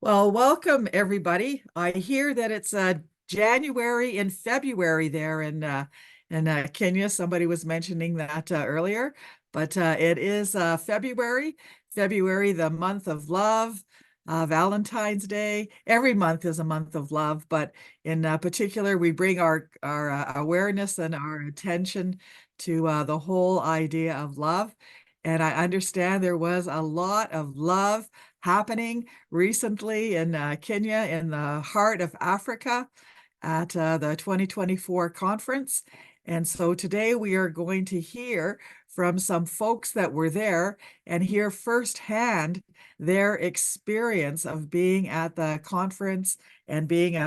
Well, welcome everybody. I hear that it's January and February there in Kenya. Somebody was mentioning that earlier, but it is February. February, the month of love, Valentine's Day. Every month is a month of love, but in particular, we bring our awareness and our attention to the whole idea of love. And I understand there was a lot of love happening recently in Kenya, in the heart of Africa, at the 2024 conference. And so today we are going to hear from some folks that were there and hear firsthand their experience of being at the conference and being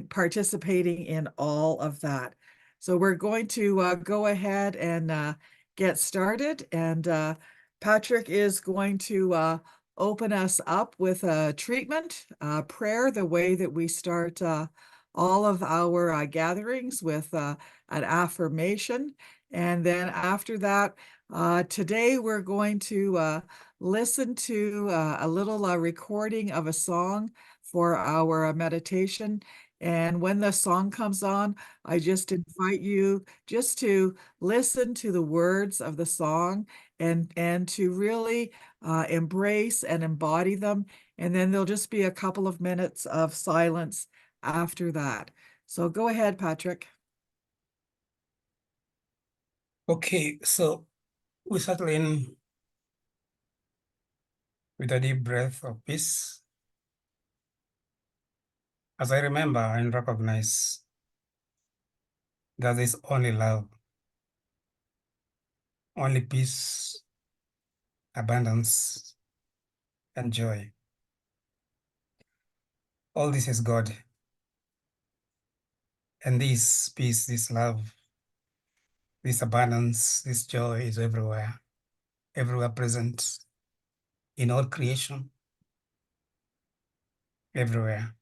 participating in all of that. So we're going to go ahead and get started. And Patrick is going to open us up with a treatment, prayer, the way that we start all of our gatherings with an affirmation. And then after that, today we're going to listen to a little recording of a song for our meditation. And when the song comes on, I just invite you just to listen to the words of the song and to really embrace and embody them. And then there'll just be a couple of minutes of silence after that. So go ahead, Patrick. Okay, so we settle in with a deep breath of peace. As I remember and recognize that there's only love, only peace, abundance, and joy. All this is God. And this peace, this love, this abundance, this joy is everywhere present in all creation, everywhere.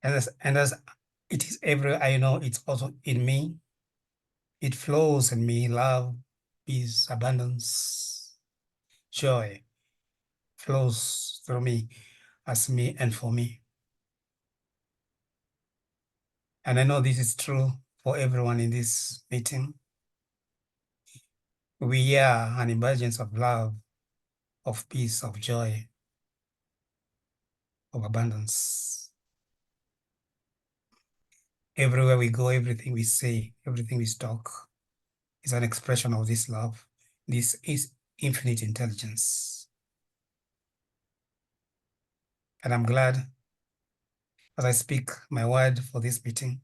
And as it is everywhere, I know it's also in me. It flows in me, love, peace, abundance, joy flows through me, as me and for me. And I know this is true for everyone in this meeting. We are an emergence of love, of peace, of joy, of abundance. Everywhere we go, everything we say, everything we talk is an expression of this love. This is infinite intelligence. And I'm glad as I speak my word for this meeting,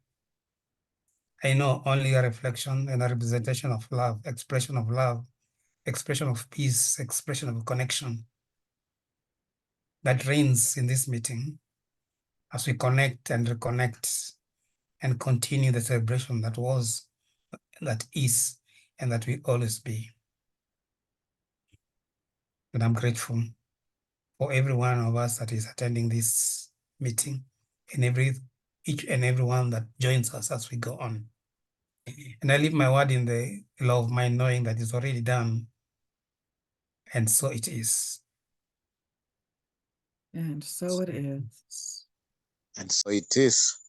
I know only a reflection and a representation of love, expression of peace, expression of connection that reigns in this meeting as we connect and reconnect and continue the celebration that was, that is, and that will always be. And I'm grateful for every one of us that is attending this meeting and each and every one that joins us as we go on. And I leave my word in the law of mind, knowing that it's already done. And so it is. And so it is. And so it is.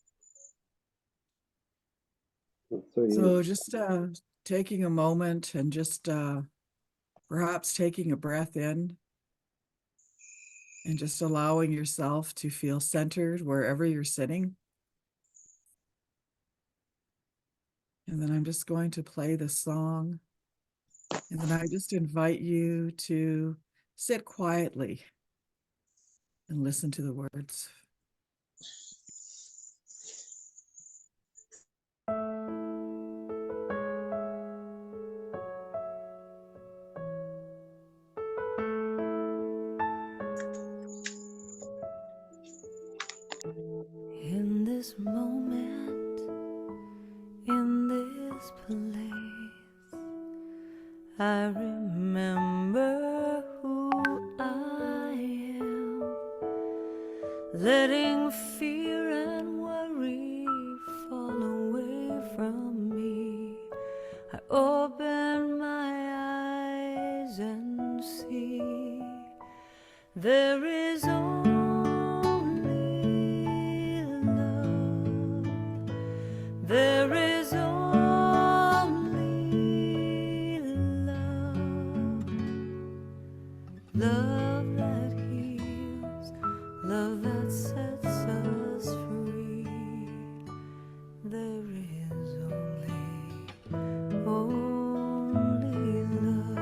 So just taking a moment and just perhaps taking a breath in and just allowing yourself to feel centered wherever you're sitting. And then I'm just going to play the song. And then I just invite you to sit quietly and listen to the words. In this moment, in this place, I remember who I am, letting fear and worry fall away from me. I open my eyes and see there is love that heals, love that sets us free. There is only love.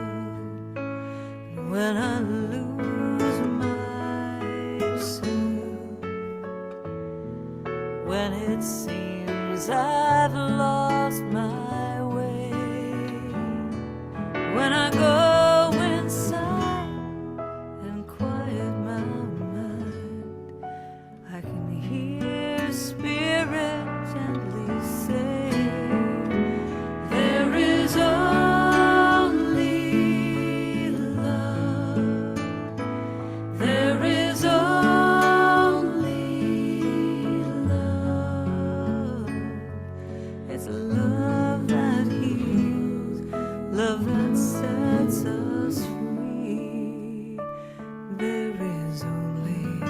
When I lose myself, when it seems I've lost my way, when I go inside and quiet my mind, I can hear Spirit gently say, there is only love. There is only love. It's love that heals, love that sets us free. There is only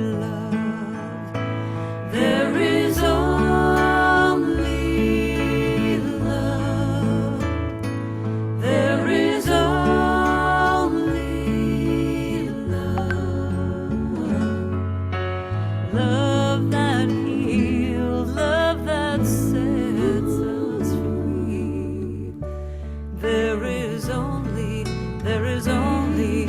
love. There is only love. There is only love. Love that heals, love that sets us free. There is only love. There is only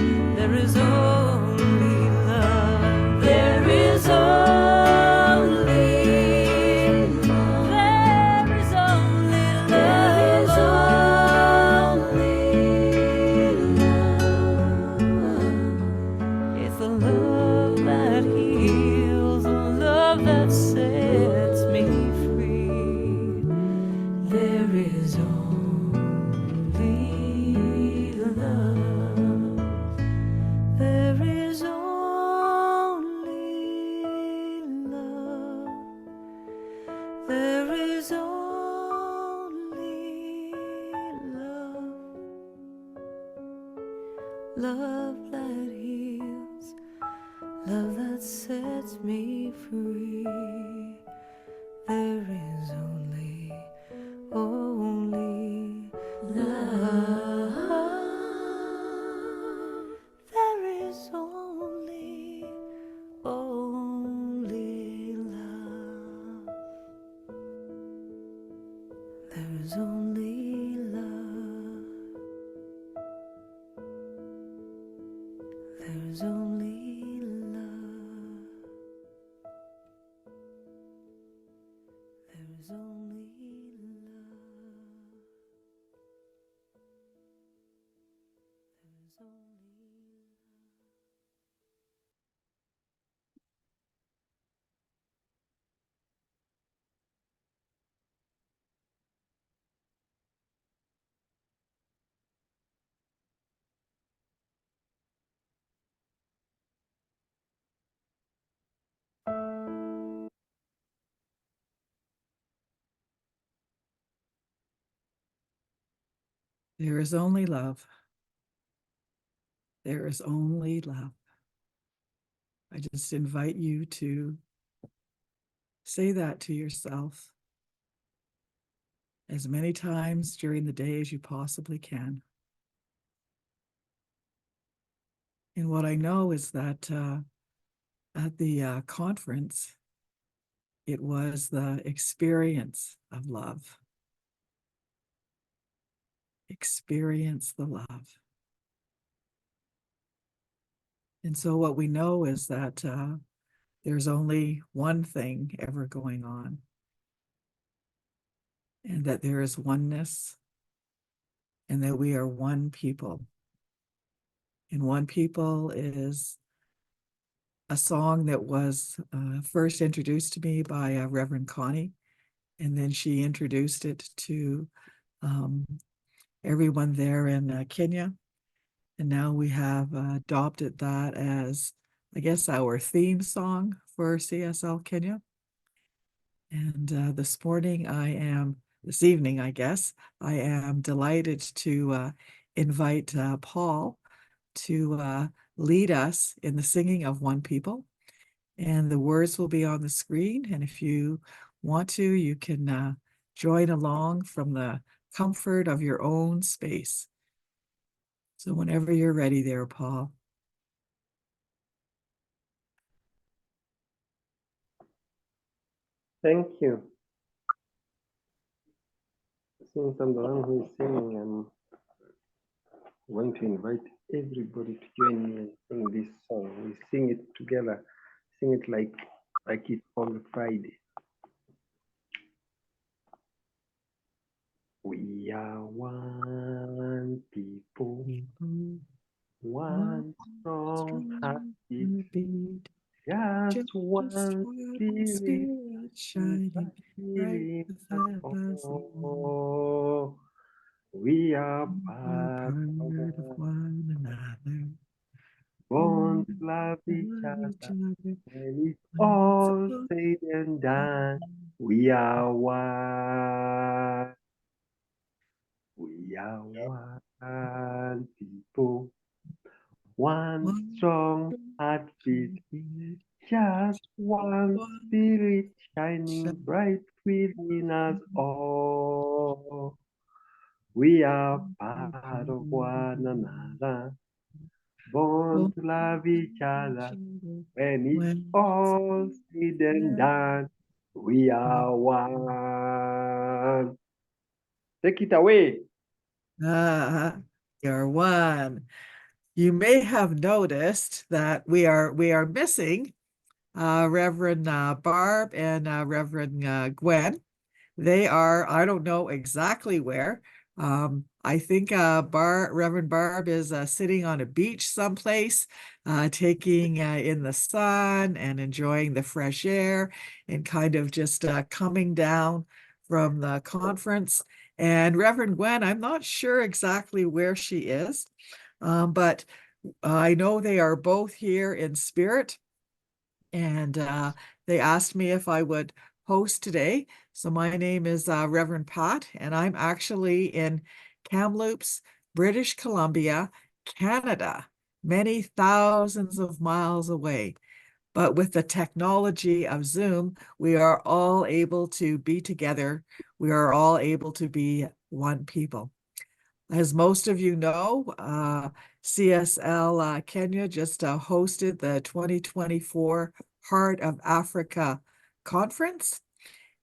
love. There is only love. It's the love that heals, the love that sets me free. There is only love. There is only love. There is only love. Love that heals, love that sets me free. There is only love. There is only love. There is only love. There is only love. There is only love. There is only There is only love. There is only love. I just invite you to say that to yourself as many times during the day as you possibly can. And what I know is that at the conference, it was the experience of love. Experience the love. And so what we know is that there's only one thing ever going on, and that there is oneness, and that we are one people. And one people is a song that was first introduced to me by Reverend Connie, and then she introduced it to everyone there in Kenya. And now we have adopted that as, I guess, our theme song for CSL Kenya. And this evening, I guess, I am delighted to invite Paul to lead us in the singing of One People. And the words will be on the screen. And if you want to, you can join along from the comfort of your own space. So whenever you're ready there, Paul. Thank you. Since I'm the one who is singing, I'm going to invite everybody to join me and sing this song. We sing it together, sing it like it's on Friday. We are one people, one strong heartbeat, just one spirit shining bright feeling within us all. all. We are We're part part of of one another. born to love each Love each other. other. When it's When it's all all said and done, we are one. We are one people, one strong heartbeat, just one spirit shining bright within us all. We are part of one another, born to love each other. When it's all said and done, we are one. Take it away. You're one. You may have noticed that we are missing Reverend Barb and Reverend Gwen. They are, I don't know exactly where. I think Reverend Barb is sitting on a beach someplace, taking in the sun and enjoying the fresh air and kind of just coming down from the conference. And Reverend Gwen, I'm not sure exactly where she is, but I know they are both here in spirit. And they asked me if I would host today. So my name is Reverend Pat, and I'm actually in Kamloops, British Columbia, Canada, many thousands of miles away. But with the technology of Zoom, we are all able to be together. We are all able to be one people. As most of you know, CSL Kenya just hosted the 2024 Heart of Africa Conference,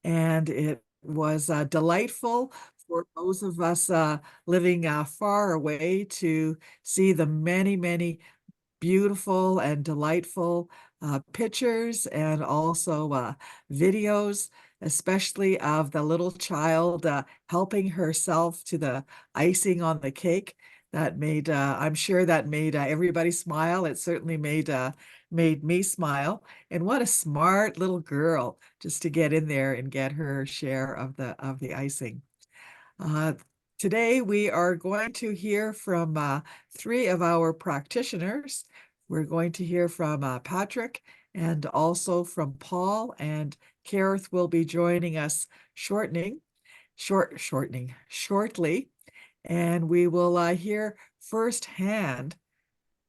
and it was delightful for those of us living far away to see the many, many beautiful and delightful pictures and also videos, especially of the little child helping herself to the icing on the cake. That made, I'm sure that made everybody smile. It certainly made me smile. And what a smart little girl just to get in there and get her share of the icing. Today, we are going to hear from three of our practitioners. We're going to hear from Patrick and also from Paul, and Kareth will be joining us shortly. And we will hear firsthand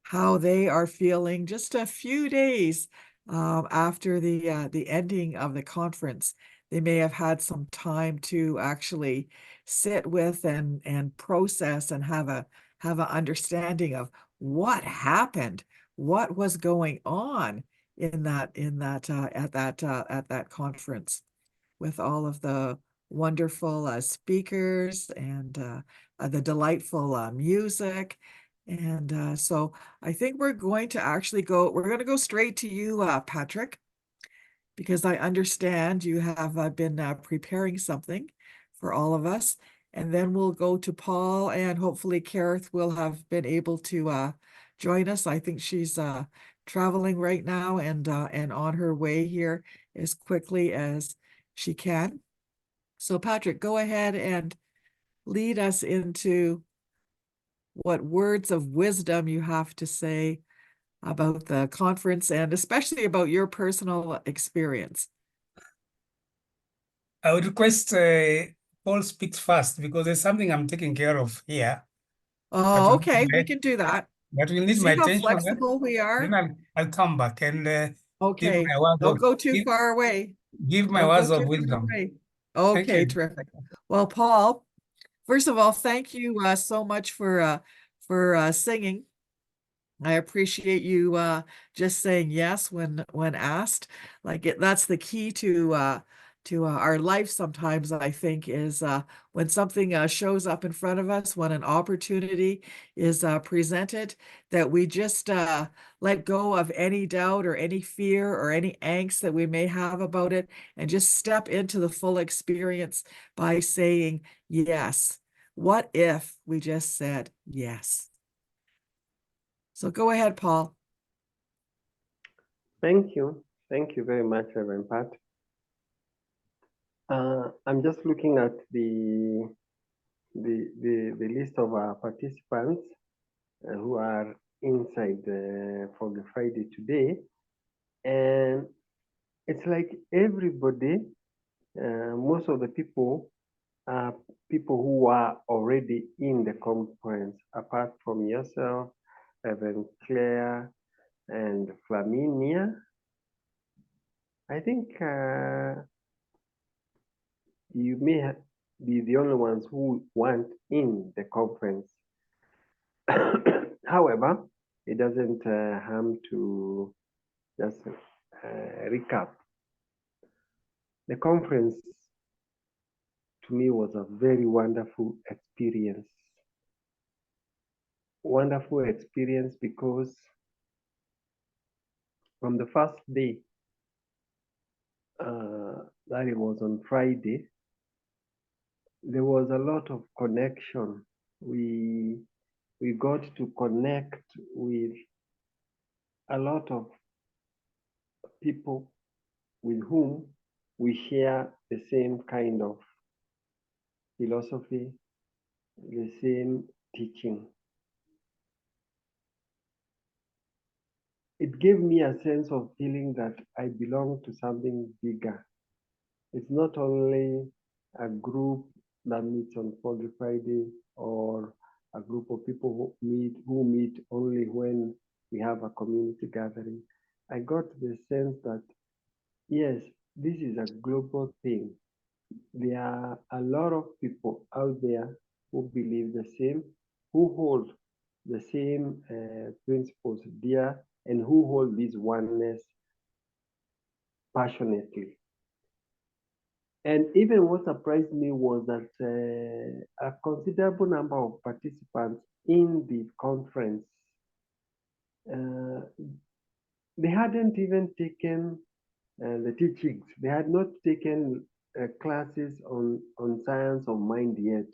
how they are feeling just a few days after the ending of the conference. They may have had some time to actually sit with and process and have an understanding of what happened, what was going on at that conference with all of the wonderful speakers and the delightful music. And so I think we're going to go straight to you, Patrick, because I understand you have been preparing something for all of us. And then we'll go to Paul, and hopefully Kareth will have been able to join us. I think she's traveling right now and on her way here as quickly as she can. So Patrick, go ahead and lead us into what words of wisdom you have to say about the conference and especially about your personal experience. I would request Paul speaks first because there's something I'm taking care of here. Oh, okay, we can do that. That will need my See how attention. flexible we are? Then I'll come back and give Okay, my words don't of go too far away. give my Don't go words of too far wisdom. away. Thank Okay, you. terrific. Well, Paul, first of all, thank you so much for singing. I appreciate you just saying yes when asked. That's the key to our life sometimes, I think, is when something shows up in front of us, when an opportunity is presented, that we just let go of any doubt or any fear or any angst that we may have about it and just step into the full experience by saying yes. What if we just said yes? So go ahead, Paul. Thank you. Thank you very much, Reverend Pat. I'm just looking at the list of our participants who are inside for the Friday today. And it's like everybody, most of the people are people who are already in the conference, apart from yourself, Reverend Claire, and Flaminia. I think you may be the only ones who weren't in the conference. However, it doesn't harm to just recap. The conference to me was a very wonderful experience. Wonderful experience because from the first day, that it was on Friday, there was a lot of connection. We got to connect with a lot of people with whom we share the same kind of philosophy, the same teaching. It gave me a sense of feeling that I belong to something bigger. It's not only a group that meets on Froggy Friday or a group of people who meet only when we have a community gathering. I got the sense that, yes, this is a global thing. There are a lot of people out there who believe the same, who hold the same principles dear, and who hold this oneness passionately. And even what surprised me was that a considerable number of participants in the conference, they hadn't even taken the teachings. They had not taken classes on science of mind yet.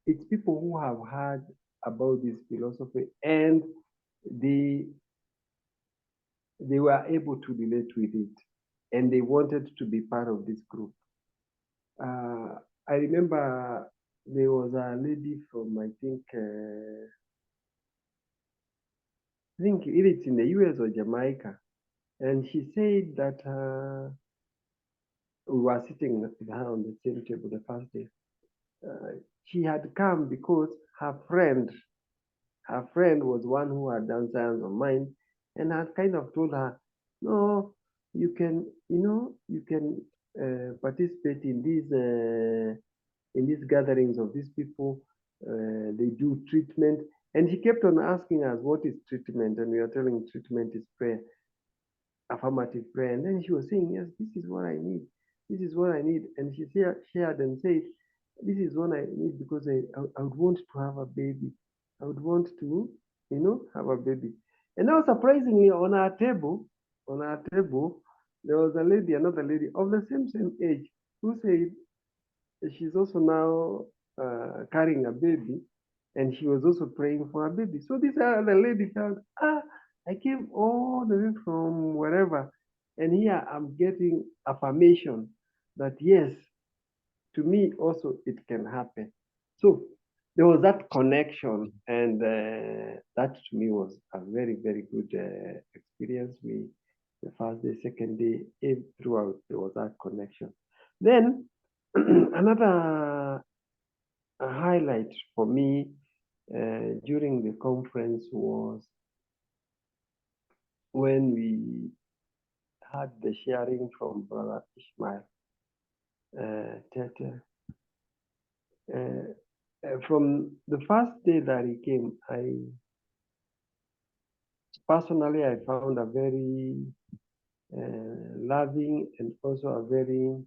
It's people who have heard about this philosophy and they were able to relate with it and they wanted to be part of this group. I remember there was a lady from, I think if it's in the US or Jamaica, and she said that we were sitting with her on the same table the first day. She had come because her friend was one who had done science of mind and had kind of told her, no, you can participate in these gatherings of these people. They do treatment. And she kept on asking us, what is treatment? And we are telling treatment is prayer, affirmative prayer. And then she was saying, yes, this is what I need. This is what I need. And she shared and said, this is what I need because I would want to have a baby. I would want to, have a baby. And now surprisingly on our table, there was another lady of the same age who said she's also now carrying a baby and she was also praying for a baby. So this other lady felt, I came all the way from wherever and here I'm getting affirmation that yes, to me also it can happen. So there was that connection and that to me was a very, very good experience. The first day, second day, throughout there was that connection. Then another highlight for me during the conference was when we had the sharing from Brother Ishmael Tete. from the first day that he came, personally I found a very loving and also a very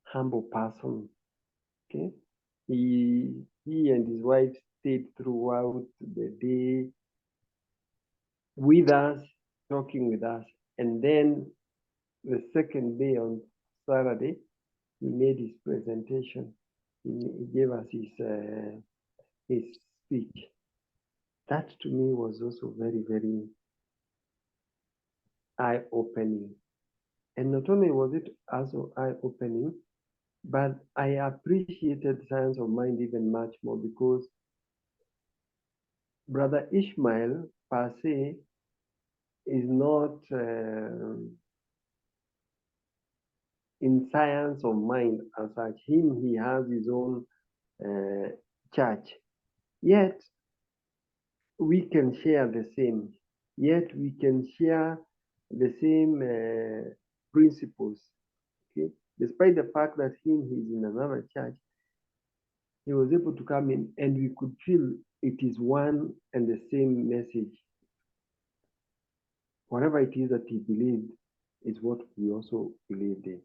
humble person. Okay, he and his wife stayed throughout the day with us, talking with us, and then the second day on Saturday, he made his presentation. He gave us his speech. That to me was also very, very eye-opening. And not only was it also eye-opening, but I appreciated Science of Mind even much more because Brother Ishmael per se is not in Science of Mind as such. He has his own church. Yet we can share the same. Yet we can share the same principles. Okay, despite the fact that he's in another church, he was able to come in, and we could feel it is one and the same message. Whatever it is that he believed is what we also believed in.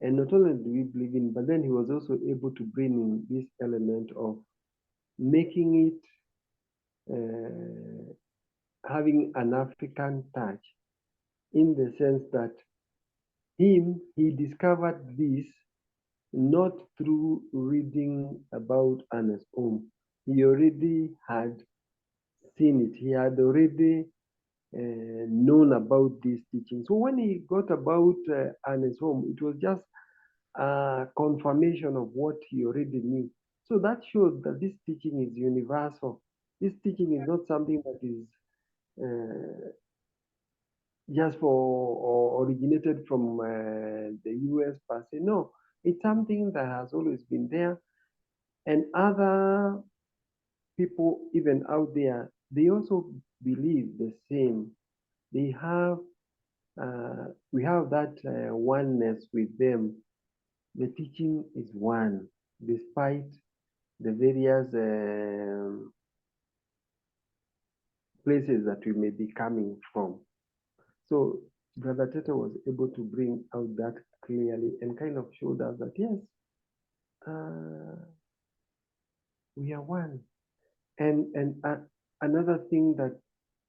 And not only do we believe in, but then he was also able to bring in this element of making it having an African touch, in the sense that he discovered this not through reading about Ernest Holmes. He already had seen it. He had already known about this teaching. So when he got about Ernest Holmes, it was just a confirmation of what he already knew. So that showed that this teaching is universal. This teaching is not something that is just for or originated from the US per se. No, it's something that has always been there. And other people, even out there, they also believe the same. They have, we have that oneness with them. The teaching is one, despite the various places that we may be coming from. So Brother Tete was able to bring out that clearly and kind of showed us that yes, we are one. And another thing that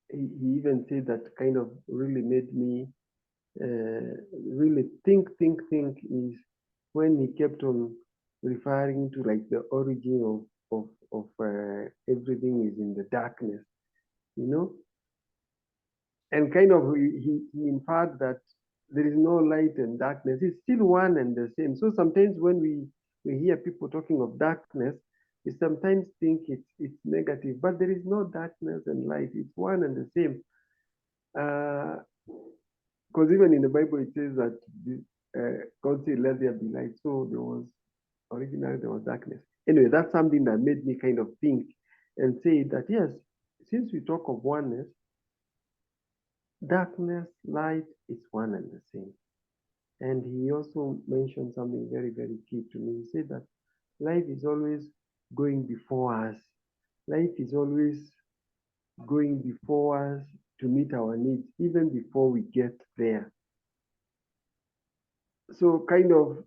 he even said that kind of really made me really think is when he kept on referring to like the origin of everything is in the darkness, you know, and kind of he inferred that there is no light and darkness. It's still one and the same. So sometimes when we hear people talking of darkness, we sometimes think it's negative, but there is no darkness and light. It's one and the same. Because even in the Bible it says that God said, "Let there be light." So originally there was darkness. Anyway, that's something that made me kind of think and say that yes, since we talk of oneness, darkness, light is one and the same. And he also mentioned something very, very key to me. He said that life is always going before us. Life is always going before us to meet our needs, even before we get there. So kind of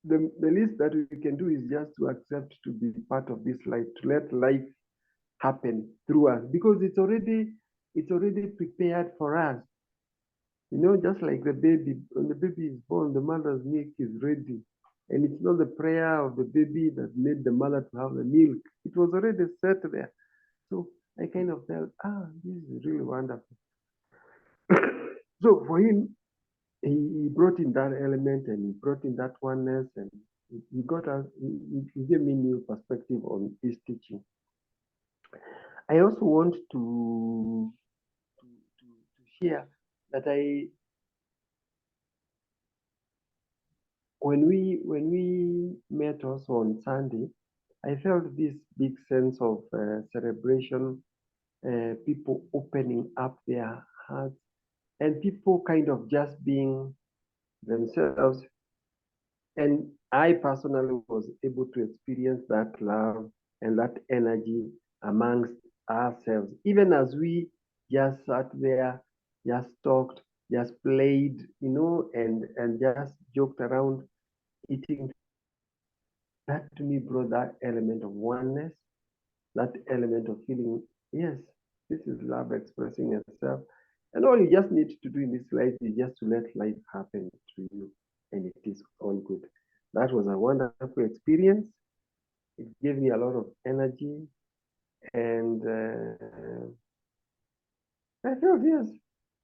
the least that we can do is just to accept to be part of this light, to let life happen through us, because it's already prepared for us. You know, just like the baby, when the baby is born, the mother's milk is ready. And it's not the prayer of the baby that made the mother to have the milk. It was already set there. So I kind of felt, this is really wonderful. So for him, he brought in that element and he brought in that oneness, and he gave me new perspective on his teaching. I also want to share that when we met also on Sunday, I felt this big sense of celebration, people opening up their hearts, and people kind of just being themselves. And I personally was able to experience that love and that energy amongst ourselves, even as we just sat there, just talked, just played, and just joked around, eating. That to me brought that element of oneness, that element of feeling, yes, this is love expressing itself. And all you just need to do in this life is just to let life happen to you, and it is all good. That was a wonderful experience. It gave me a lot of energy, and I felt, yes,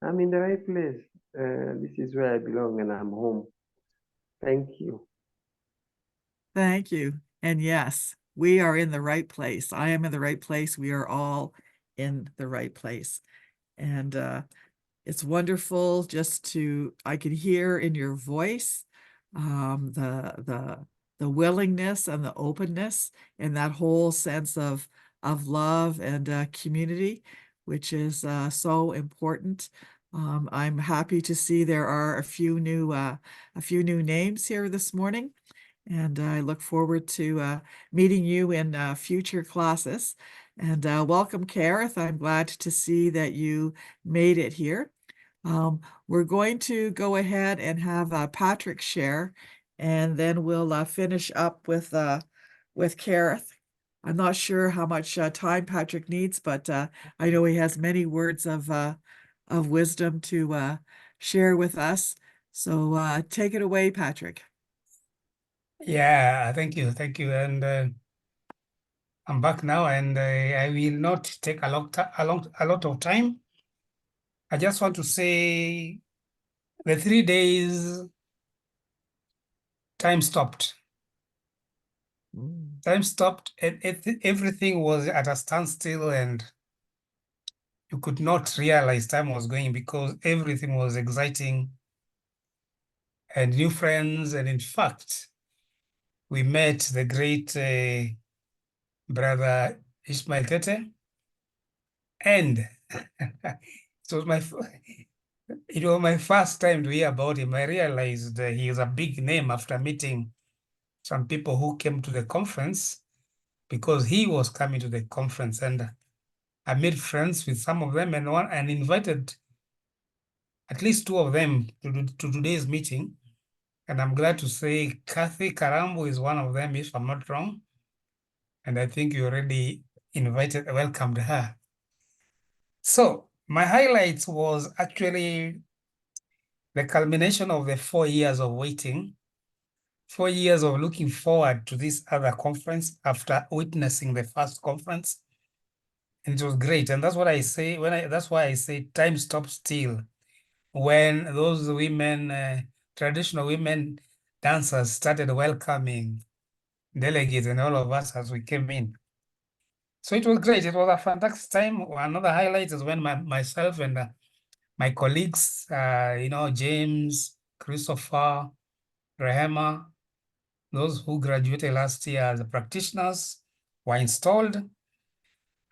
I'm in the right place. This is where I belong, and I'm home. Thank you. Thank you. And yes, we are in the right place. I am in the right place. We are all in the right place. And it's wonderful just I could hear in your voice the willingness and the openness and that whole sense of love and community, which is so important. I'm happy to see there are a few new names here this morning. And I look forward to meeting you in future classes. And welcome, Kareth. I'm glad to see that you made it here. We're going to go ahead and have Patrick share, and then we'll finish up with Kareth. I'm not sure how much time Patrick needs, but I know he has many words of wisdom to share with us. So take it away, Patrick. Yeah, thank you. And I'm back now, and I will not take a lot of time. I just want to say the 3 days time stopped. Time stopped, and everything was at a standstill, and you could not realize time was going because everything was exciting and new friends. And in fact, we met the great brother Ishmael Tete, and it was my first time to hear about him. I realized he is a big name after meeting some people who came to the conference because he was coming to the conference, and I made friends with some of them and invited at least two of them to today's meeting. And I'm glad to say Kathy Karambo is one of them, if I'm not wrong. And I think you already welcomed her. So my highlights was actually the culmination of the 4 years of waiting, 4 years of looking forward to this other conference after witnessing the first conference. And it was great. And that's what I say that's why I say time stops still. When those women, traditional women dancers started welcoming delegates and all of us as we came in. So it was great. It was a fantastic time. Another highlight is when myself and my colleagues, James, Christopher, Rehema, those who graduated last year as practitioners were installed,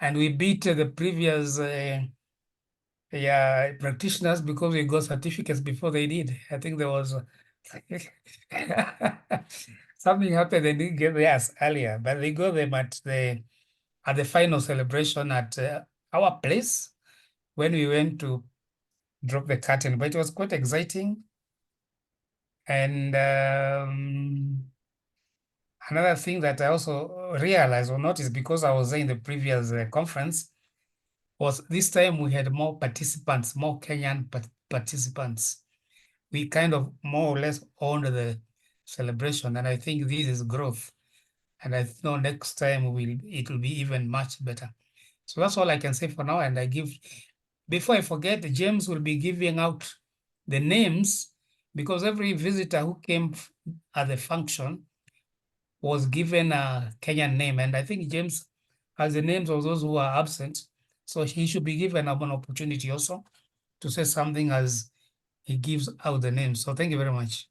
and we beat the previous practitioners because we got certificates before they did. I think there was something happened. They didn't get theirs earlier, but they got them at the final celebration at our place when we went to drop the curtain. But it was quite exciting. And another thing that I also realized or noticed because I was there in the previous conference was this time we had more participants, more Kenyan participants. We kind of more or less owned the celebration, and I think this is growth. And I know next time it will be even much better. So that's all I can say for now. And before I forget, James will be giving out the names because every visitor who came at the function was given a Kenyan name. And I think James has the names of those who are absent. So he should be given an opportunity also to say something as he gives out the names. So thank you very much.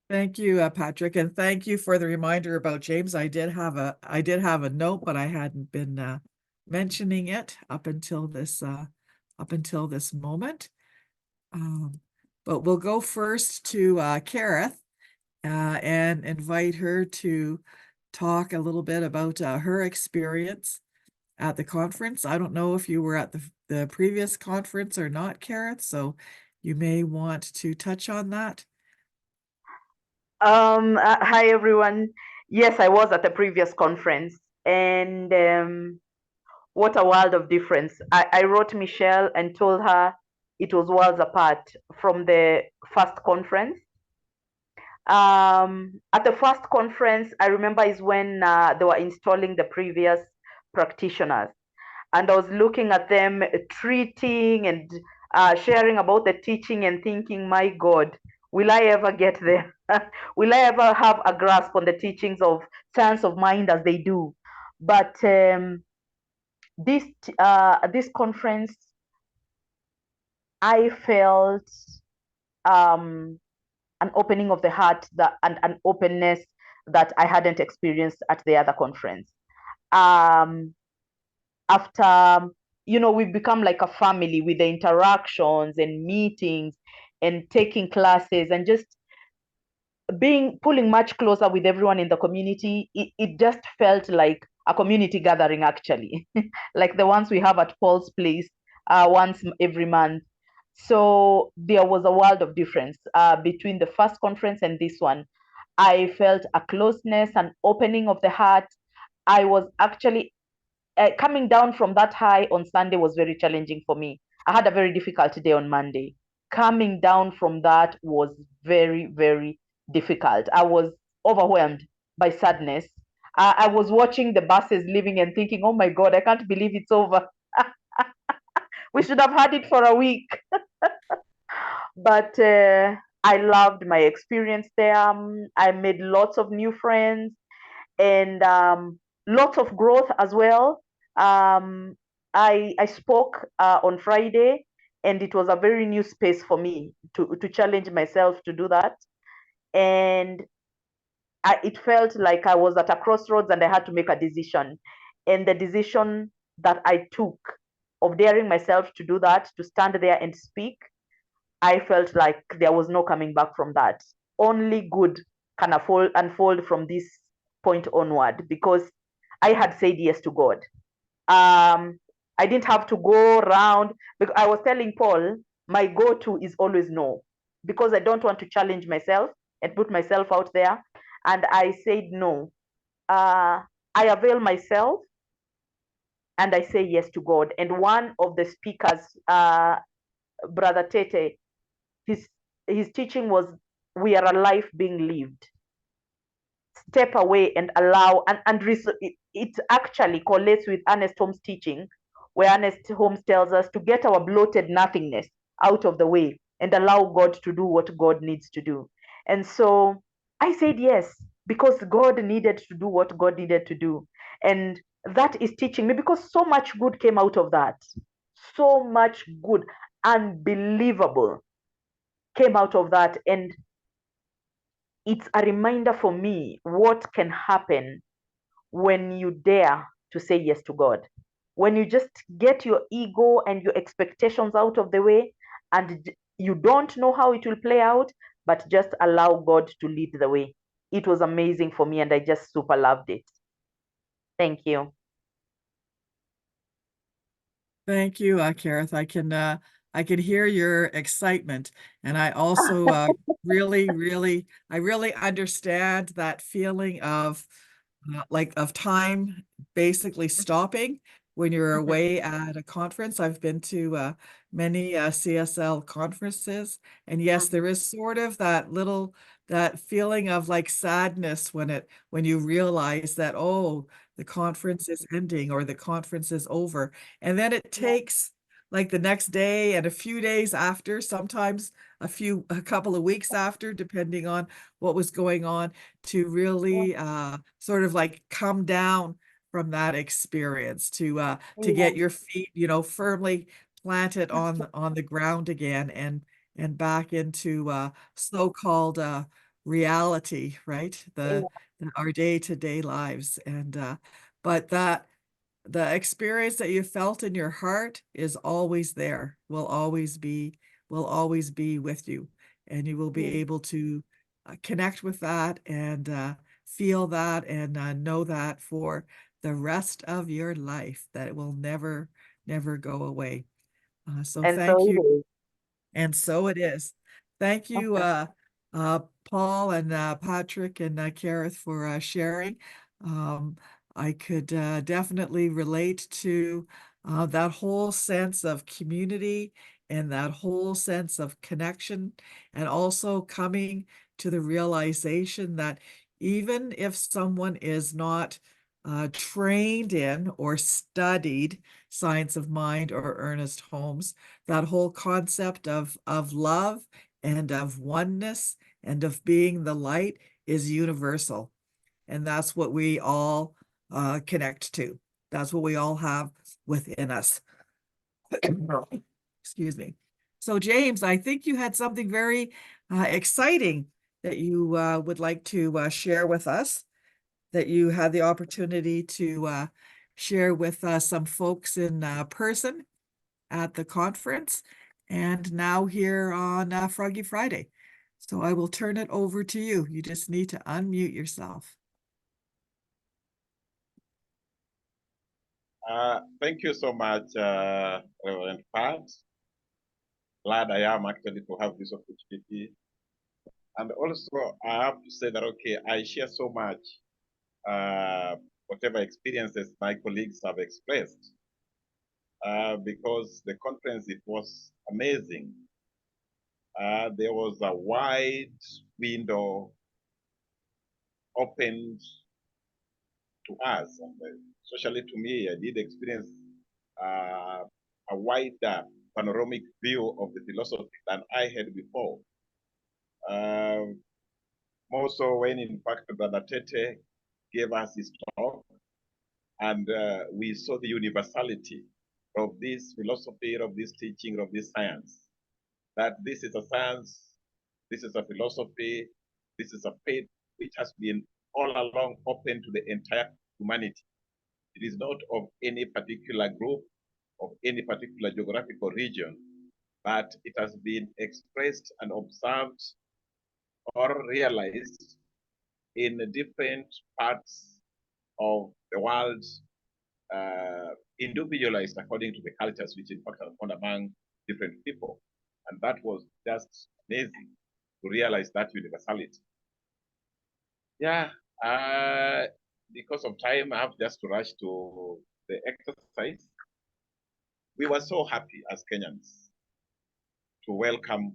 Thank you, Patrick, and thank you for the reminder about James. I did have a note, but I hadn't been mentioning it up until this moment. But we'll go first to Kareth, and invite her to talk a little bit about her experience at the conference. I don't know if you were at the previous conference or not, Kareth, so you may want to touch on that. Hi everyone. Yes, I was at the previous conference, and what a world of difference. I wrote Michelle and told her it was worlds apart from the first conference. At the first conference, I remember is when they were installing the previous practitioners, and I was looking at them treating and sharing about the teaching and thinking, my God, will I ever get there? Will I ever have a grasp on the teachings of science of mind as they do? But this conference, I felt an opening of the heart and an openness that I hadn't experienced at the other conference. After, we've become like a family with the interactions and meetings and taking classes and just pulling much closer with everyone in the community. It just felt like a community gathering, actually, like the ones we have at Paul's place once every month. So there was a world of difference between the first conference and this one. I felt a closeness, an opening of the heart. I was actually coming down from that high on Sunday was very challenging for me. I had a very difficult day on Monday. Coming down from that was very, very difficult. I was overwhelmed by sadness. I was watching the buses leaving and thinking, oh my God, I can't believe it's over. We should have had it for a week. But I loved my experience there. I made lots of new friends and lots of growth as well. I spoke on Friday, and it was a very new space for me to challenge myself to do that. And it felt like I was at a crossroads and I had to make a decision. And the decision that I took of daring myself to do that, to stand there and speak, I felt like there was no coming back from that. Only good can unfold from this point onward, because I had said yes to God. I didn't have to go around, because I was telling Paul, my go-to is always no, because I don't want to challenge myself and put myself out there. And I said no. I avail myself and I say yes to God. And one of the speakers, Brother Tete, his teaching was, we are a life being lived. Step away and allow, and it actually correlates with Ernest Holmes' teaching, where Ernest Holmes tells us to get our bloated nothingness out of the way and allow God to do what God needs to do. And so I said yes, because God needed to do what God needed to do. And that is teaching me, because so much good came out of that. So much good, unbelievable, came out of that. And it's a reminder for me what can happen when you dare to say yes to God. When you just get your ego and your expectations out of the way, and you don't know how it will play out, but just allow God to lead the way. It was amazing for me, and I just super loved it. Thank you. Thank you, Kareth. I can hear your excitement, and I also I really understand that feeling of of time basically stopping when you're away at a conference. I've been to many CSL conferences, and yes, there is sort of that feeling of like sadness when you realize that, oh, the conference is ending or the conference is over. And then it takes like the next day and a few days after, sometimes a couple of weeks after, depending on what was going on, to really sort of like come down from that experience, to get your feet, firmly planted on the ground again, and back into so-called reality, right? Our day-to-day lives. And but the experience that you felt in your heart is always there, will always be with you, and you will be able to connect with that and feel that and know that for the rest of your life, that it will never, never go away. So And so thank you. it is. And so it is. Thank you, Okay. Paul and Patrick and Kareth for sharing. I could definitely relate to that whole sense of community and that whole sense of connection, and also coming to the realization that even if someone is not trained in or studied science of mind or Ernest Holmes, that whole concept of love and of oneness and of being the light is universal. And that's what we all connect to. That's what we all have within us. Excuse me. So, James, I think you had something very exciting that you would like to share with us, that you had the opportunity to share with some folks in person at the conference and now here on Froggy Friday. So I will turn it over to you. You just need to unmute yourself. Thank you so much, Reverend Pat. Glad I am actually to have this opportunity. And also, I have to say that, okay, I share so much whatever experiences my colleagues have expressed, because the conference, it was amazing. There was a wide window opened to us, and especially to me, I did experience a wider panoramic view of the philosophy than I had before. More so when, in fact, Brother Tete gave us his talk, and we saw the universality of this philosophy, of this teaching, of this science. That this is a science, this is a philosophy, this is a faith which has been all along open to the entire humanity. It is not of any particular group, of any particular geographical region, but it has been expressed and observed or realized in different parts of the world, individualized according to the cultures which in fact are found among different people. And that was just amazing to realize that universality. Yeah, because of time, I have just to rush to the exercise. We were so happy as Kenyans to welcome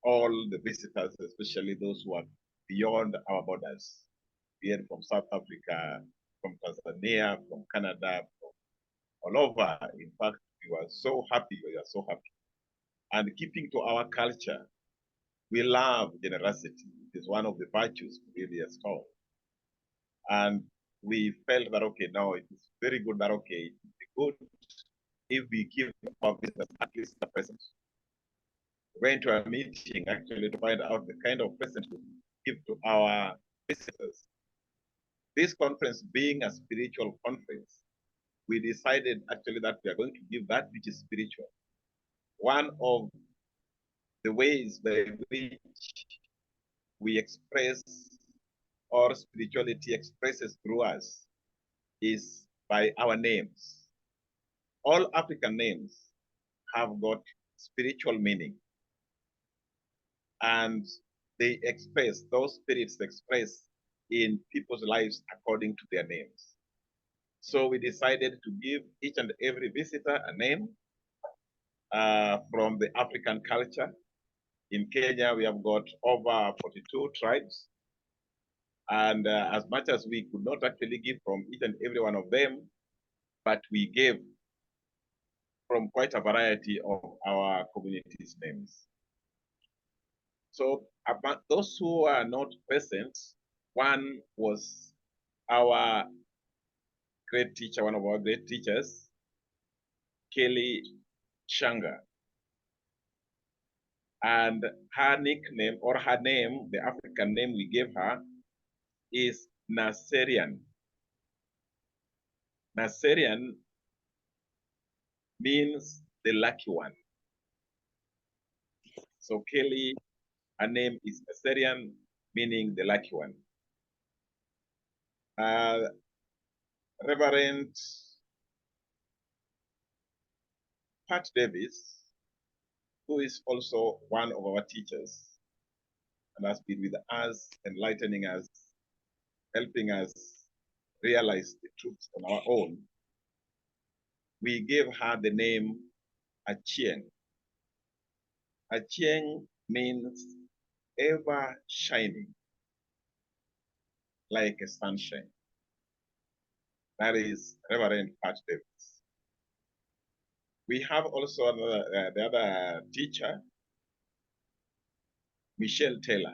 all the visitors, especially those who are beyond our borders, be it from South Africa, from Tanzania, from Canada, from all over. In fact, we were so happy, we are so happy. And keeping to our culture, we love generosity. It is one of the virtues we really extol. And we felt that, okay, now it is very good that, okay, it would be good if we give our visitors at least a present. We went to a meeting actually to find out the kind of present we give to our visitors. This conference being a spiritual conference, we decided actually that we are going to give that which is spiritual. One of the ways by which we express or spirituality expresses through us is by our names. All African names have got spiritual meaning, and they express, those spirits express in people's lives according to their names. So we decided to give each and every visitor a name from the African culture. In Kenya, we have got over 42 tribes. And as much as we could not actually give from each and every one of them, but we gave from quite a variety of our communities' names. So about those who are not present, one was our great teacher, one of our great teachers, Kelly Shanga. And her nickname, or her name, the African name we gave her, is Naserian. Naserian means the lucky one. So Kelly, her name is Naserian, meaning the lucky one. Reverend Pat Davies, who is also one of our teachers and has been with us, enlightening us, helping us realize the truth on our own. We gave her the name Achieng. Achieng means ever shining, like a sunshine. That is Reverend Pat Davis. We have also another, the other teacher, Michelle Taylor.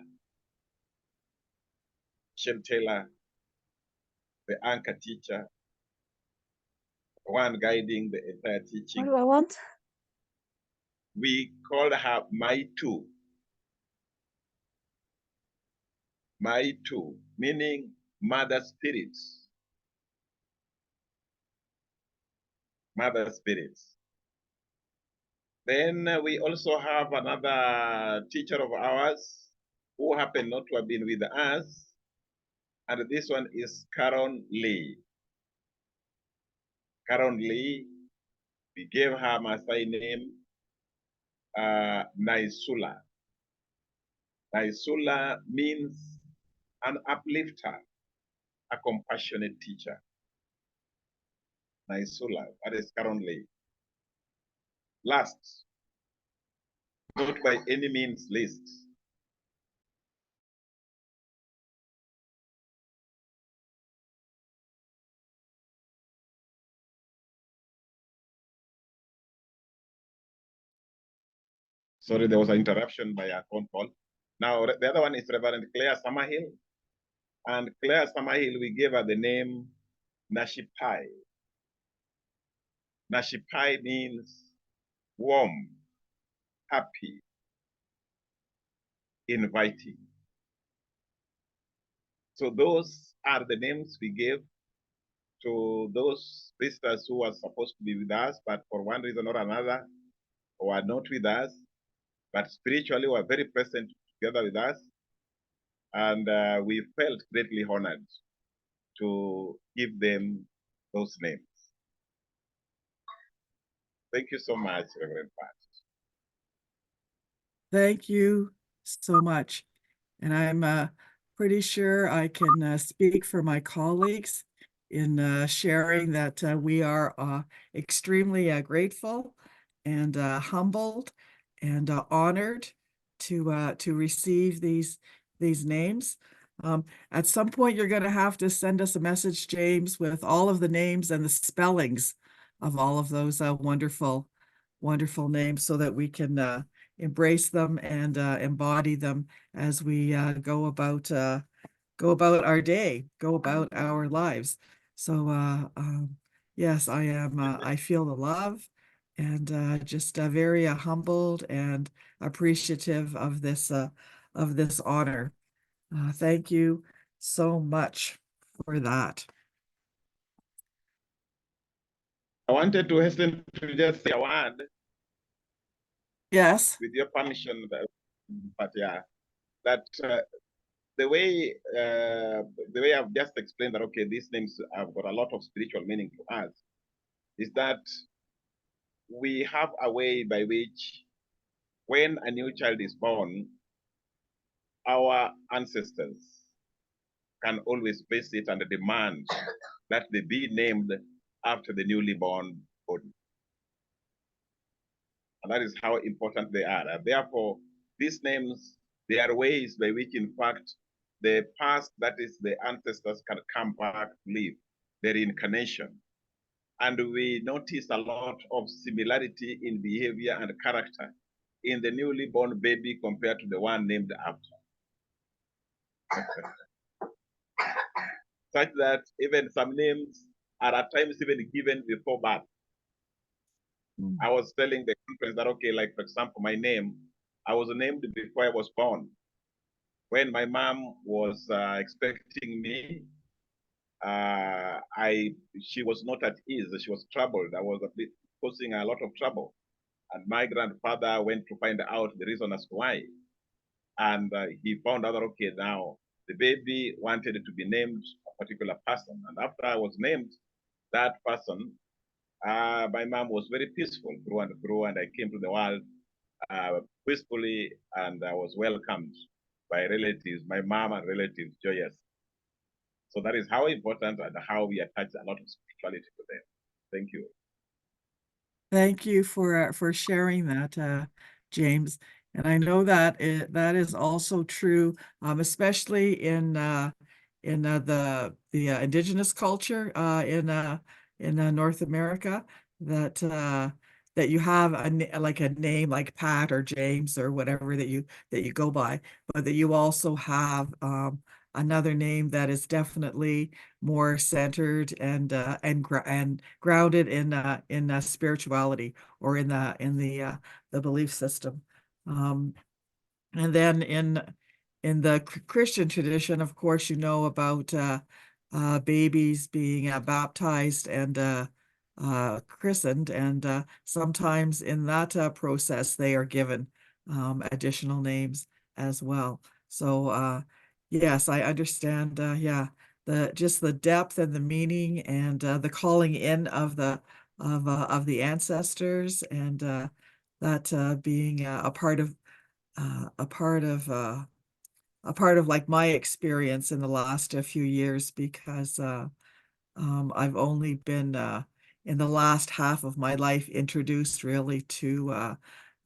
Michelle Taylor, the anchor teacher, the one guiding the entire teaching. What do I want? We called her My Two. My Two, meaning Mother Spirits. Mother Spirits. Then we also have another teacher of ours who happened not to have been with us. And this one is Karen Lee. Karen Lee, we gave her Maasai name, Naisula. Naisula means an uplifter, a compassionate teacher. Naisula, that is Karen Lee. Last, not by any means least, sorry, there was an interruption by a phone call. Now, the other one is Reverend Claire Summerhill. And Claire Summerhill, we gave her the name Nashipai. Nashipai means warm, happy, inviting. So those are the names we gave to those visitors who were supposed to be with us, but for one reason or another, were not with us, but spiritually were very present together with us. And we felt greatly honored to give them those names. Thank you so much, Reverend Pat. Thank you so much. And I'm pretty sure I can speak for my colleagues in sharing that we are extremely grateful and humbled and honored to receive these names. At some point, you're going to have to send us a message, James, with all of the names and the spellings of all of those wonderful names so that we can embrace them and embody them as we go about our day, go about our lives. So yes, I am. I feel the love, and just very humbled and appreciative of this honor. Thank you so much for that. I wanted to hasten to just say a word. Yes. With your permission, but yeah, that the way I've just explained that, okay, these names have got a lot of spiritual meaning to us, is that we have a way by which when a new child is born, our ancestors can always visit and demand that they be named after the newly born body. And that is how important they are. And therefore, these names, they are ways by which, in fact, the past, that is the ancestors, can come back to live, the reincarnation. And we notice a lot of similarity in behavior and character in the newly born baby compared to the one named after. Such that even some names are at times even given before birth. I was telling the conference that, okay, like for example, my name, I was named before I was born. When my mom was expecting me, she was not at ease. She was troubled. I was a bit causing a lot of trouble. And my grandfather went to find out the reason as to why. And he found out that, okay, now the baby wanted to be named a particular person. And after I was named that person, my mom was very peaceful through, and I came to the world peacefully, and I was welcomed by relatives, my mom and relatives, joyous. So that is how important and how we attach a lot of spirituality to them. Thank you. Thank you for sharing that, James. And I know that that is also true, especially in the indigenous culture in North America, that that you have like a name like Pat or James or whatever that you go by, but that you also have another name that is definitely more centered and grounded in spirituality or in the belief system. And then in the Christian tradition, of course, you know about babies being baptized and christened, and sometimes in that process they are given additional names as well. So yes, I understand. Yeah, the depth and the meaning and the calling in of the ancestors, and that being a part of like my experience in the last few years, because I've only been in the last half of my life introduced really to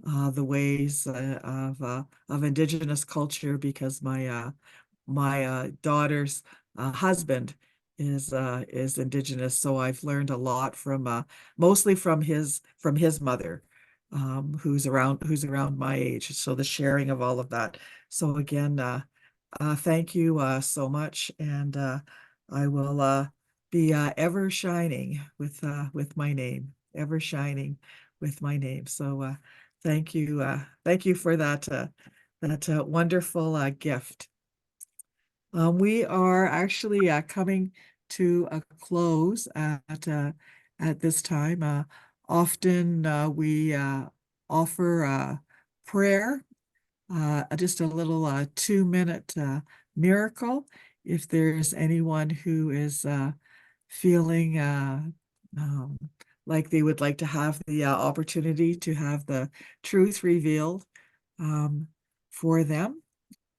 the ways of indigenous culture, because my daughter's husband is indigenous, so I've learned a lot from mostly from his mother, who's around my age. So the sharing of all of that. So again, thank you so much, and I will be ever shining with my name, ever shining with my name. So thank you for that wonderful gift. We are actually coming to a close at this time. Often we offer prayer, just a little 2-minute miracle. If there's anyone who is feeling um, like they would like to have the opportunity to have the truth revealed for them,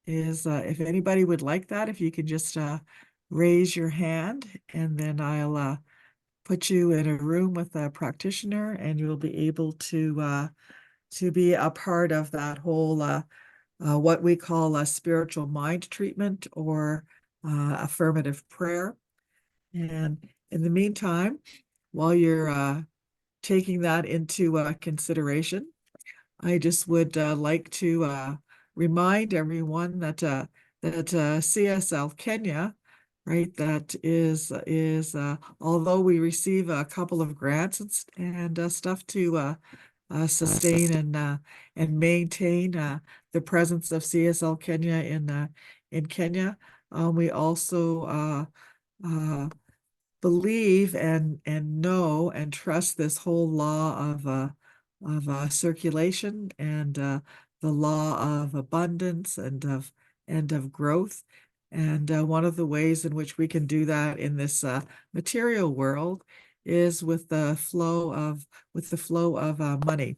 is if anybody would like that, if you could just raise your hand, and then I'll put you in a room with a practitioner, and you'll be able to be a part of that whole what we call a spiritual mind treatment, or affirmative prayer. And in the meantime, while you're taking that into consideration, I just would like to remind everyone that CSL Kenya, right, that is although we receive a couple of grants and stuff to sustain and maintain the presence of CSL Kenya in Kenya, we also believe and know and trust this whole law of circulation, and the law of abundance and of growth. And one of the ways in which we can do that in this material world is with the flow of money.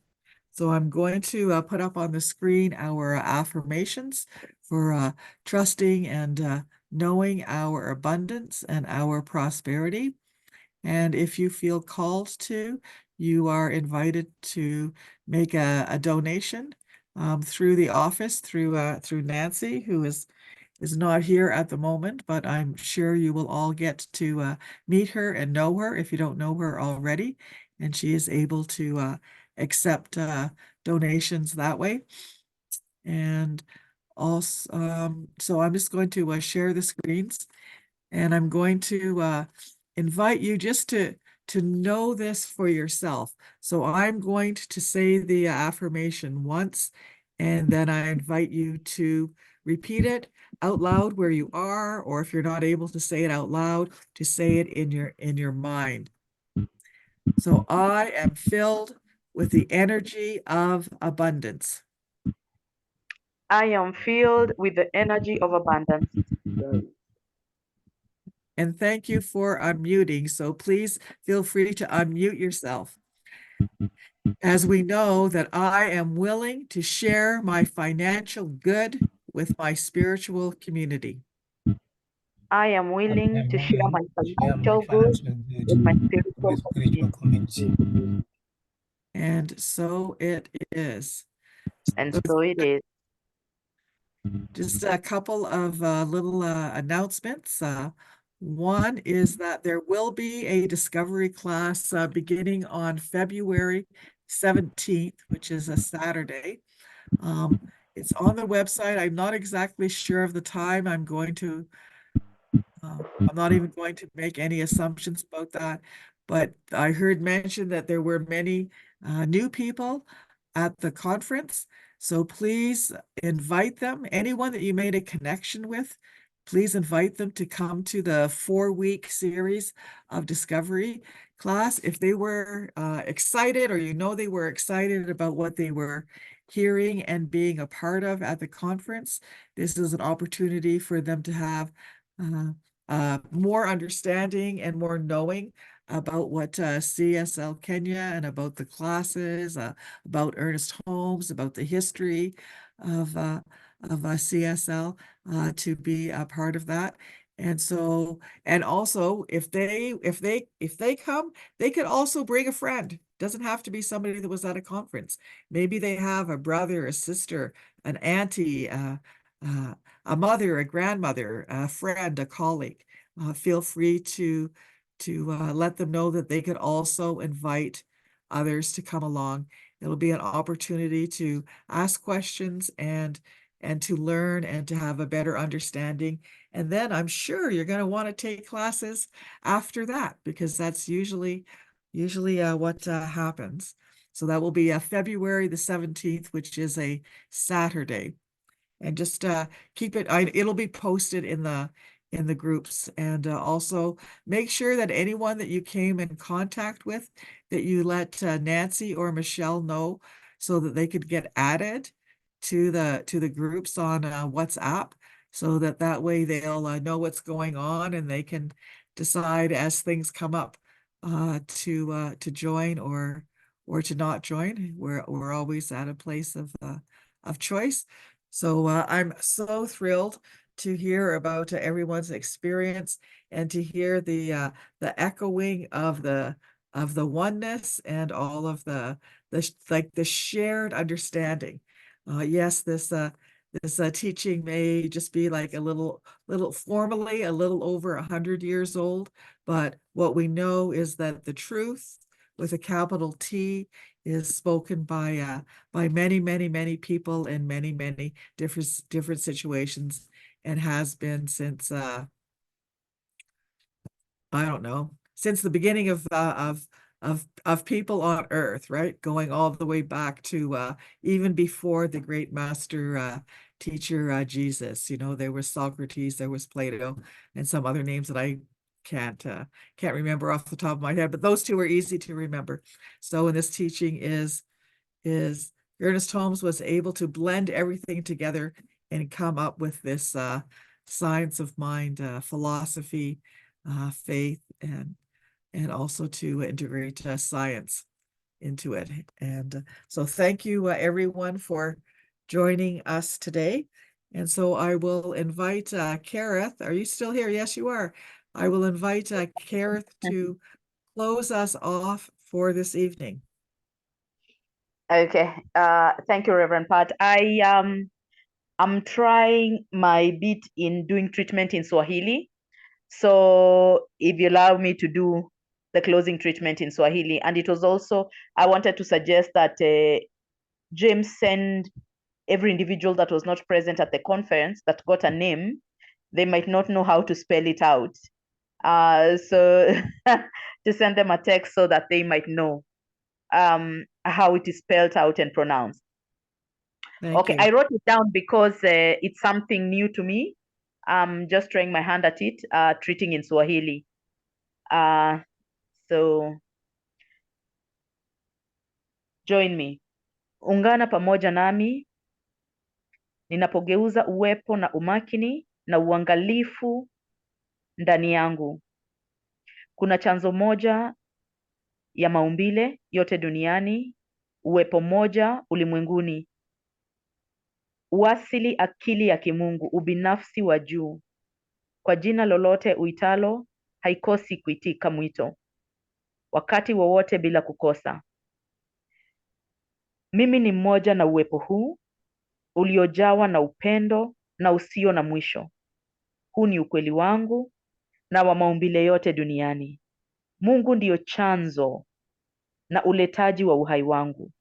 So I'm going to put up on the screen our affirmations for trusting and knowing our abundance and our prosperity. And if you feel called to, you are invited to make a donation through the office, through Nancy, who is not here at the moment, but I'm sure you will all get to meet her and know her if you don't know her already. And she is able to accept donations that way. And also, so I'm just going to share the screens, and I'm going to invite you just to know this for yourself. So I'm going to say the affirmation once, and then I invite you to repeat it out loud where you are, or if you're not able to say it out loud, to say it in your mind. So I am filled with the energy of abundance. I am filled with the energy of abundance. Done. And thank you for unmuting. So please feel free to unmute yourself. As we know that I am willing to share my financial good with my spiritual community. I am willing I'm to share willing my to share my financial good financial good with my with my spiritual spiritual community. community. And so it is. And So so it is. just a couple of little announcements. One is that there will be a discovery class beginning on February 17th, which is a Saturday. It's on the website. I'm not exactly sure of the time. I'm not even going to make any assumptions about that, but I heard mention that there were many new people at the conference. So please invite them. Anyone that you made a connection with, please invite them to come to the 4-week series of discovery class. If they were excited, or you know they were excited about what they were hearing and being a part of at the conference, this is an opportunity for them to have more understanding and more knowing about what CSL Kenya and about the classes, about Ernest Holmes, about the history of CSL, to be a part of that. And so, and also, if they come, they could also bring a friend. Doesn't have to be somebody that was at a conference. Maybe they have a brother, a sister, an auntie, a mother, a grandmother, a friend, a colleague. Feel free to let them know that they could also invite others to come along. It'll be an opportunity to ask questions and to learn and to have a better understanding. And then I'm sure you're going to want to take classes after that, because that's usually what happens. So that will be February the 17th, which is a Saturday. And just keep it, it'll be posted in the groups. And also make sure that anyone that you came in contact with, that you let Nancy or Michelle know, so that they could get added to the groups on WhatsApp, so that way they'll know what's going on, and they can decide as things come up to join or to not join. We're always at a place of choice. So I'm so thrilled to hear about everyone's experience, and to hear the echoing of the oneness, and all of the like the shared understanding. Yes, this teaching may just be like a little formally a little over 100 years old, but what we know is that the truth with a capital T is spoken by many, many, many people in many, many different situations, and has been since I don't know, since the beginning of people on Earth, right? Going all the way back to even before the great master teacher Jesus. You know, there was Socrates, there was Plato, and some other names that I can't remember off the top of my head, but those two are easy to remember. So in this teaching is Ernest Holmes was able to blend everything together and come up with this science of mind, philosophy, faith, and also to integrate science into it. And so thank you everyone for joining us today. And so I will invite Kareth. Are you still here? Yes, you are. I will invite Kareth to close us off for this evening. Okay. Thank you, Reverend Pat. I'm trying my bit in doing treatment in Swahili. So if you allow me to do the closing treatment in Swahili. And it was also, I wanted to suggest that James send every individual that was not present at the conference that got a name. They might not know how to spell it out. So to send them a text so that they might know how it is spelled out and pronounced. Thank you. I wrote it down because it's something new to me. I'm just trying my hand at it, treating in Swahili. So join me. Ungana pamoja nami ninapogeuza uwepo na umakini na uangalifu ndani yangu. Kuna chanzo moja ya maumbile yote duniani, uwepo moja ulimwenguni, uasili, akili ya kimungu, ubinafsi wa juu. Kwa jina lolote uitalo, haikosi kuitika mwito, wakati wowote bila kukosa. Mimi ni mmoja na uwepo huu uliojawa na upendo na usio na mwisho. Huu ni ukweli wangu na wa maumbile yote duniani. Mungu ndiyo chanzo na uletaji wa uhai wangu,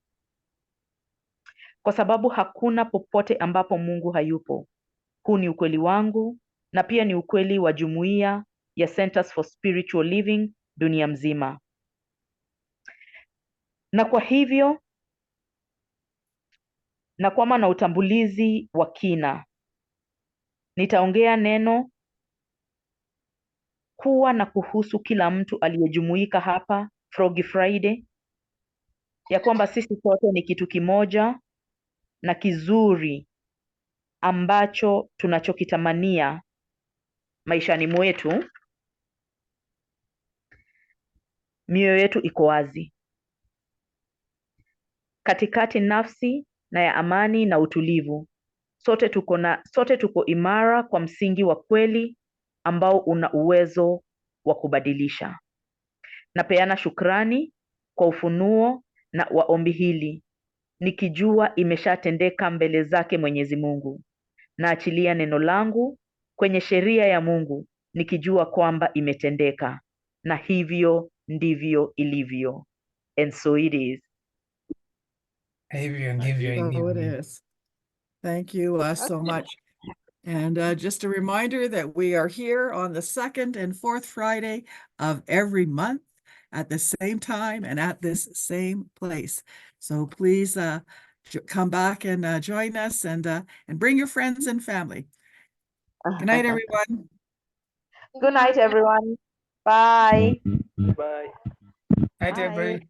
kwa sababu hakuna popote ambapo Mungu hayupo. Huu ni ukweli wangu na pia ni ukweli wa jumuiya ya Centers for Spiritual Living dunia mzima. Na kwa hivyo, na kwama na utambulizi wa kina, nitaongea neno kuwa na kuhusu kila mtu aliyejumuika hapa Froggy Friday, ya kwamba sisi sote ni kitu kimoja na kizuri ambacho tunachokitamania maishani mwetu. Mioyo yetu iko wazi, katikati nafsi na ya amani na utulivu. Sote tuko imara kwa msingi wa kweli ambao una uwezo wa kubadilisha. Napeana shukrani kwa ufunuo na wa ombi hili, nikijua imeshatendeka mbele zake Mwenyezi Mungu. Naachilia neno langu kwenye sheria ya Mungu, nikijua kwamba imetendeka, na hivyo ndivyo ilivyo. And so it is. Hivyo ndivyo So it ilivyo. is. Thank you so much. And just a reminder that we are here on the second and fourth Friday of every month at the same time and at this same place. So please come back and join us and bring your friends and family. Good night, everyone. Good night, everyone. Bye. Bye. Right, Bye. everybody.